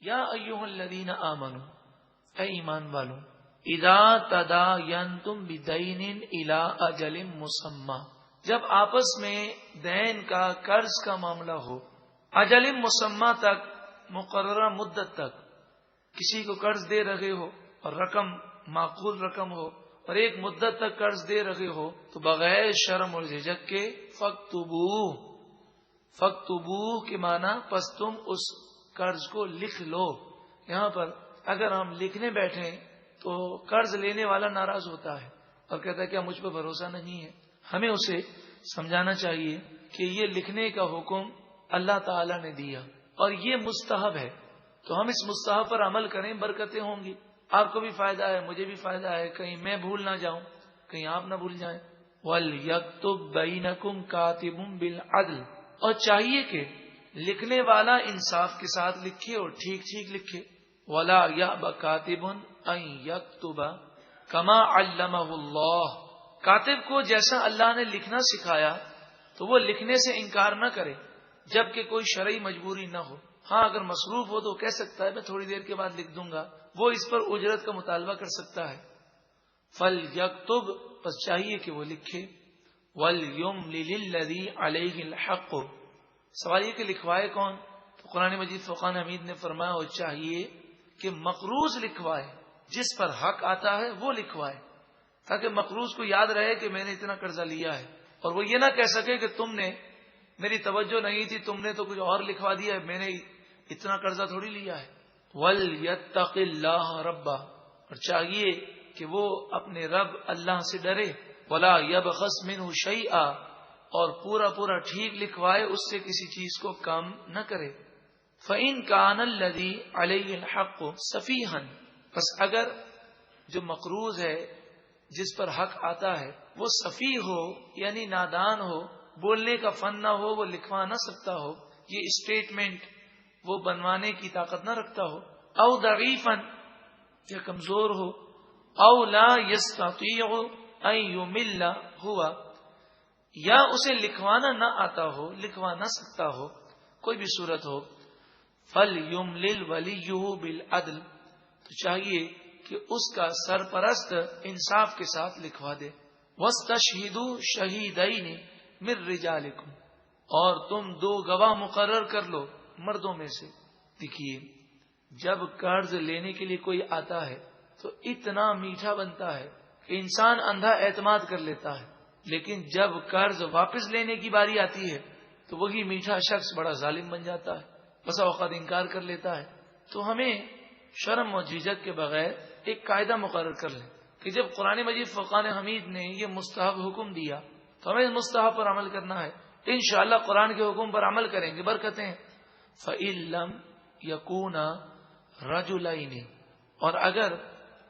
یا ایھا الذین آمنوا، اے ایمان والو، اذا تداینتم بدین الی اجل مسمی، جب آپس میں دین کا قرض کا معاملہ ہو، اجل مسمی تک، مقررہ مدت تک، کسی کو قرض دے رہے ہو اور رقم معقول رقم ہو اور ایک مدت تک قرض دے رہے ہو، تو بغیر شرم اور جھجک کے فاکتبوہ کے معنی پس تم اس قرض کو لکھ لو۔ یہاں پر اگر ہم لکھنے بیٹھیں تو قرض لینے والا ناراض ہوتا ہے اور کہتا ہے کہ مجھ پہ بھروسہ نہیں ہے۔ ہمیں اسے سمجھانا چاہیے کہ یہ لکھنے کا حکم اللہ تعالی نے دیا اور یہ مستحب ہے، تو ہم اس مستحب پر عمل کریں، برکتیں ہوں گی، آپ کو بھی فائدہ ہے، مجھے بھی فائدہ ہے، کہیں میں بھول نہ جاؤں، کہیں آپ نہ بھول جائیں۔ وَلْيَكْتُبْ بَيْنَكُمْ كَاتِبٌ بِالْعَدْلِ، اور چاہیے کہ لکھنے والا انصاف کے ساتھ لکھے اور ٹھیک ٹھیک لکھے۔ وَلَا يَأْبَ كَاتِبٌ أَن يَكْتُبَ كَمَا عَلَّمَهُ اللَّهُ، کاتب کو جیسا اللہ نے لکھنا سکھایا تو وہ لکھنے سے انکار نہ کرے جبکہ کوئی شرعی مجبوری نہ ہو۔ ہاں اگر مصروف ہو تو کہہ سکتا ہے میں تھوڑی دیر کے بعد لکھ دوں گا، وہ اس پر اجرت کا مطالبہ کر سکتا ہے۔ فَلْيَكْتُبْ، بس چاہیے کہ وہ لکھے۔ وَلْيُمْلِلِ الَّذِي عَلَيْهِ الْحَقُّ، سوال یہ کہ لکھوائے کون؟ تو قرآن مجید فرقان حمید نے فرمایا اور چاہیے کہ مقروض لکھوائے، جس پر حق آتا ہے وہ لکھوائے، تاکہ مقروض کو یاد رہے کہ میں نے اتنا قرضہ لیا ہے، اور وہ یہ نہ کہہ سکے کہ تم نے میری توجہ نہیں تھی، تم نے تو کچھ اور لکھوا دیا ہے، میں نے اتنا قرضہ تھوڑی لیا ہے۔ وَلْيَتَّقِ اللَّهَ رَبَّهُ، اور چاہیے کہ وہ اپنے رب اللہ سے ڈرے۔ وَلَا يَبْخَسْ مِنْهُ شَيْئًا، اور پورا پورا ٹھیک لکھوائے، اس سے کسی چیز کو کم نہ کرے۔ فَإِنْ كَانَ الَّذِي عَلَيْهِ الْحَقُّ سَفِيهًا، پس اگر جو مقروض ہے، جس پر حق آتا ہے، وہ سفیہ ہو یعنی نادان ہو، بولنے کا فن نہ ہو، وہ لکھوا نہ سکتا ہو، یہ اسٹیٹمنٹ وہ بنوانے کی طاقت نہ رکھتا ہو، او ضعیفاً، یا کمزور ہو، او لا یستطیع ان یمل ہوا، یا اسے لکھوانا نہ آتا ہو، لکھوا نہ سکتا ہو، کوئی بھی صورت ہو، فَلْيُمْلِلْ وَلِيُّهُ بِالْعَدْلِ، تو چاہیے کہ اس کا سرپرست انصاف کے ساتھ لکھوا دے۔ وَاسْتَشْهِدُوا شَهِيدَيْنِ مِن رِجَالِكُمْ، اور تم دو گواہ مقرر کر لو مردوں میں سے۔ دیکھیے جب قرض لینے کے لیے کوئی آتا ہے تو اتنا میٹھا بنتا ہے کہ انسان اندھا اعتماد کر لیتا ہے، لیکن جب قرض واپس لینے کی باری آتی ہے تو وہی میٹھا شخص بڑا ظالم بن جاتا ہے، بسا اوقات انکار کر لیتا ہے۔ تو ہمیں شرم و جھجک کے بغیر ایک قاعدہ مقرر کر لیں کہ جب قرآن مجید فرقان حمید نے یہ مستحب حکم دیا تو ہمیں اس مستحب پر عمل کرنا ہے، انشاءاللہ قرآن کے حکم پر عمل کریں گے، برکتیں۔ فَإِن لَّمْ يَكُونَا رَجُلَيْنِ، اور اگر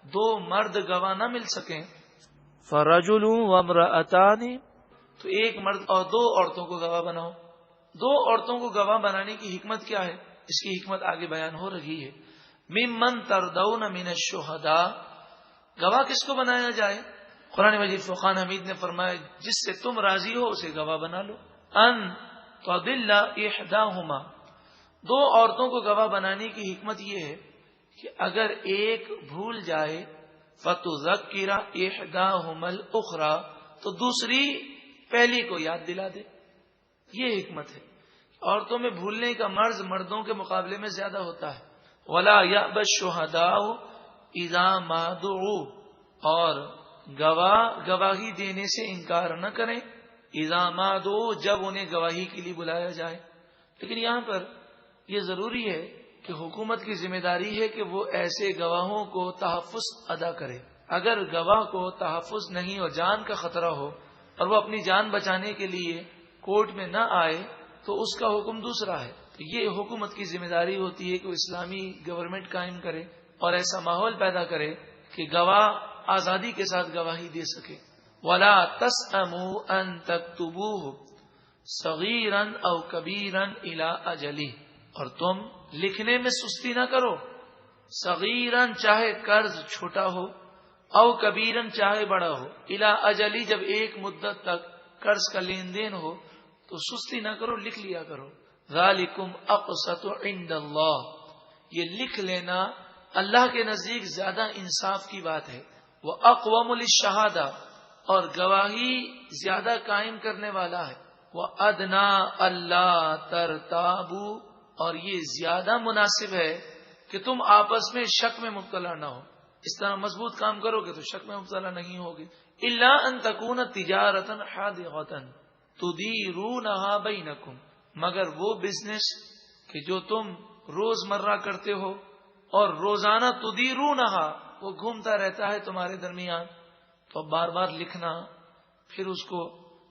دو مرد گواہ نہ مل سکیں، فَرَجُلٌ وَامْرَأَتَانِ، تو ایک مرد اور دو عورتوں کو گواہ بناؤ۔ دو عورتوں کو گواہ بنانے کی حکمت کیا ہے؟ اس کی حکمت آگے بیان ہو رہی ہے۔ ممن ترضون من الشہداء، گواہ کس کو بنایا جائے؟ قرآن مجید فرقان حمید نے فرمایا جس سے تم راضی ہو اسے گواہ بنا لو۔ ان تضل احداہما، دو عورتوں کو گواہ بنانے کی حکمت یہ ہے کہ اگر ایک بھول جائے فتذکر احداہما الاخری، تو دوسری پہلی کو یاد دلا دے، یہ حکمت ہے۔ عورتوں میں بھولنے کا مرض مردوں کے مقابلے میں زیادہ ہوتا ہے۔ وَلَا يَأْبَ الشُّهَدَاءُ إِذَا مَا دُعُوا، اور گواہ گواہی دینے سے انکار نہ کریں، اذا ما دعوا، جب انہیں گواہی کے لیے بلایا جائے۔ لیکن یہاں پر یہ ضروری ہے کہ حکومت کی ذمہ داری ہے کہ وہ ایسے گواہوں کو تحفظ ادا کرے۔ اگر گواہ کو تحفظ نہیں اور جان کا خطرہ ہو اور وہ اپنی جان بچانے کے لیے کورٹ میں نہ آئے تو اس کا حکم دوسرا ہے۔ تو یہ حکومت کی ذمہ داری ہوتی ہے کہ وہ اسلامی گورنمنٹ قائم کرے اور ایسا ماحول پیدا کرے کہ گواہ آزادی کے ساتھ گواہی دے سکے۔ وَلَا تَسْأَمُوا أَن تَكْتُبُوهُ صَغِيرًا أَوْ كَبِيرًا إِلَىٰ أَجَلِهِ، اور تم لکھنے میں سستی نہ کرو، صغیراً چاہے قرض چھوٹا ہو، او کبیراً چاہے بڑا ہو، الی اجلی جب ایک مدت تک قرض کا لین دین ہو تو سستی نہ کرو، لکھ لیا کرو۔ ذالکم اقسط عند اللہ، یہ لکھ لینا اللہ کے نزدیک زیادہ انصاف کی بات ہے. وہ اقوام للشہادہ اور گواہی زیادہ قائم کرنے والا ہے. وہ ادنا اللہ ترتابو اور یہ زیادہ مناسب ہے کہ تم آپس میں شک میں مبتلا نہ ہو. اس طرح مضبوط کام کرو گے تو شک میں مبتلا نہیں ہوگی. الا ان تکون تجارتا حاضرۃ تدیرونھا بینکم، مگر وہ بزنس کہ جو تم روز مرہ کرتے ہو اور روزانہ تدیرونھا وہ گھومتا رہتا ہے تمہارے درمیان، تو بار بار لکھنا پھر اس کو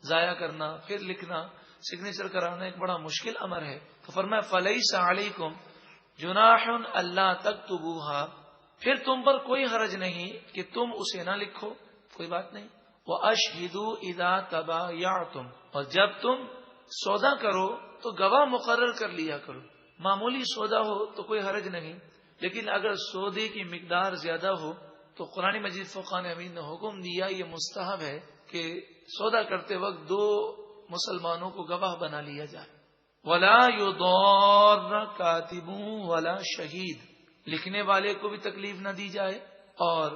ضائع کرنا پھر لکھنا سگنیچر کرانا ایک بڑا مشکل امر ہے. تو فرمایا فلیس علیکم جناح الا تکتبوھا، پھر تم پر کوئی حرج نہیں کہ تم اسے نہ لکھو، کوئی بات نہیں. وَأَشْهِدُوا إِذَا تَبَايَعْتُمْ، اور جب تم سودا کرو تو گواہ مقرر کر لیا کرو. معمولی سودا ہو تو کوئی حرج نہیں، لیکن اگر سودے کی مقدار زیادہ ہو تو قرآن مجید فرقان حمید نے حکم دیا یہ مستحب ہے کہ سودا کرتے وقت 2 مسلمانوں کو گواہ بنا لیا جائے. وَلَا يُضَارَّ كَاتِبٌ وَلَا شَهِيدٌ، لکھنے والے کو بھی تکلیف نہ دی جائے اور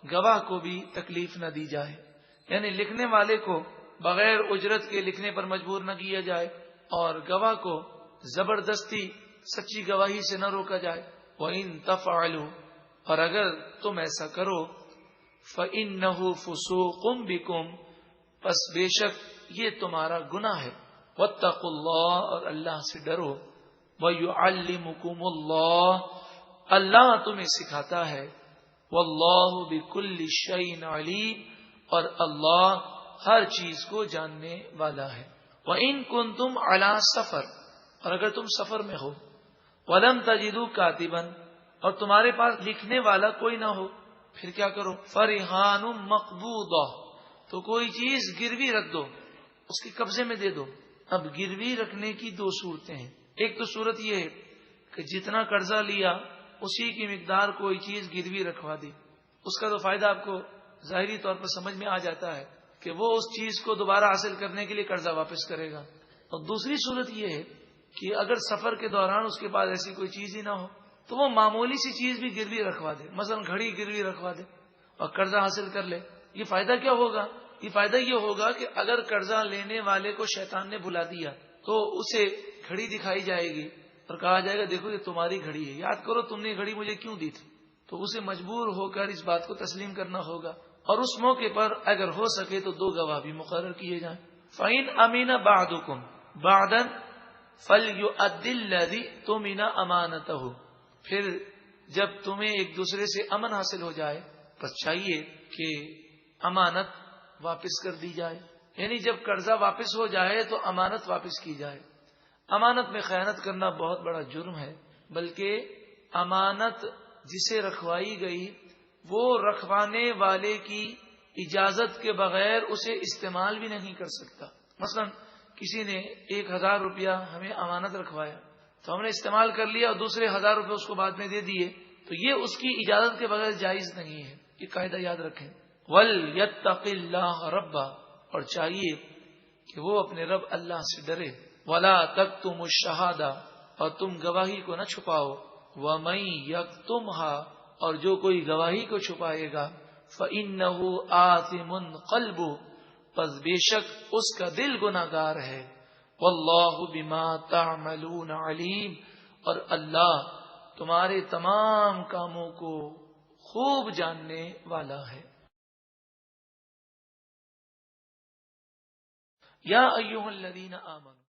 گواہ کو بھی تکلیف نہ دی جائے. یعنی لکھنے والے کو بغیر اجرت کے لکھنے پر مجبور نہ کیا جائے اور گواہ کو زبردستی سچی گواہی سے نہ روکا جائے. وَإِن تَفْعَلُوا، اور اگر تم ایسا کرو فَإِنَّهُ فُسُوقٌ بِكُمْ، پس بے شک یہ تمہارا گناہ ہے. وَاتَّقُوا اللَّهَ، اور اللہ سے ڈرو. وَيُعَلِّمُكُمُ اللَّهُ، اللہ تمہیں سکھاتا ہے. وَاللَّهُ بِكُلِّ شَيْءٍ عَلِيمٌ، اور اللہ ہر چیز کو جاننے والا ہے. وَإِن كُنتُمْ عَلَى سَفَرٍ، اور اگر تم سفر میں ہو. وَلَمْ تَجِدُوا كَاتِبًا، اور تمہارے پاس لکھنے والا کوئی نہ ہو، پھر کیا کرو؟ فَرِحَانٌ مَقْبُوضَةٌ، تو کوئی چیز گروی رکھ دو، اس کے قبضے میں دے دو. اب گروی رکھنے کی 2 صورتیں ہیں. ایک تو صورت یہ ہے کہ جتنا قرضہ لیا اسی کی مقدار کوئی چیز گروی رکھوا دی. اس کا تو فائدہ آپ کو ظاہری طور پر سمجھ میں آ جاتا ہے کہ وہ اس چیز کو دوبارہ حاصل کرنے کے لیے قرضہ واپس کرے گا. اور دوسری صورت یہ ہے کہ اگر سفر کے دوران اس کے پاس ایسی کوئی چیز ہی نہ ہو تو وہ معمولی سی چیز بھی گروی رکھوا دے، مثلا گھڑی گروی رکھوا دے اور قرضہ حاصل کر لے. یہ فائدہ کیا ہوگا؟ یہ فائدہ یہ ہوگا کہ اگر قرضہ لینے والے کو شیطان نے بلا دیا تو اسے گھڑی دکھائی جائے گی اور کہا جائے گا دیکھو یہ تمہاری گھڑی ہے، یاد کرو تم نے گھڑی مجھے کیوں دی تھی. تو اسے مجبور ہو کر اس بات کو تسلیم کرنا ہوگا. اور اس موقع پر اگر ہو سکے تو 2 گواہ بھی مقرر کیے جائیں. فَإِنْ أَمِنَ بَعْضُكُمْ بَعْضًا فَلْيُؤَدِّ الَّذِي اؤْتُمِنَ أَمَانَتَهُ، پھر جب تمہیں ایک دوسرے سے امن حاصل ہو جائے پس چاہیے کہ امانت واپس کر دی جائے. یعنی جب قرضہ واپس ہو جائے تو امانت واپس کی جائے. امانت میں خیانت کرنا بہت بڑا جرم ہے، بلکہ امانت جسے رکھوائی گئی وہ رکھوانے والے کی اجازت کے بغیر اسے استعمال بھی نہیں کر سکتا. مثلا کسی نے 1000 روپیہ ہمیں امانت رکھوایا تو ہم نے استعمال کر لیا اور دوسرے 1000 روپے اس کو بعد میں دے دیے تو یہ اس کی اجازت کے بغیر جائز نہیں ہے. یہ قاعدہ یاد رکھیں. وَلْيَتَّقِ اللَّهَ رَبَّهُ، اور چاہیے کہ وہ اپنے رب اللہ سے ڈرے. وَلَا تَكْتُمُوا الشَّهَادَةَ، اور تم گواہی کو نہ چھپاؤ. وَمَن يَكْتُمْهَا، اور جو کوئی گواہی کو چھپائے گا فَإِنَّهُ آثِمٌ قَلْبُهُ، پس بے شک اس کا دل گناہگار ہے. وَاللَّهُ بِمَا تَعْمَلُونَ عَلِيمٌ، اور اللہ تمہارے تمام کاموں کو خوب جاننے والا ہے. یا ایھا الذین آمنوا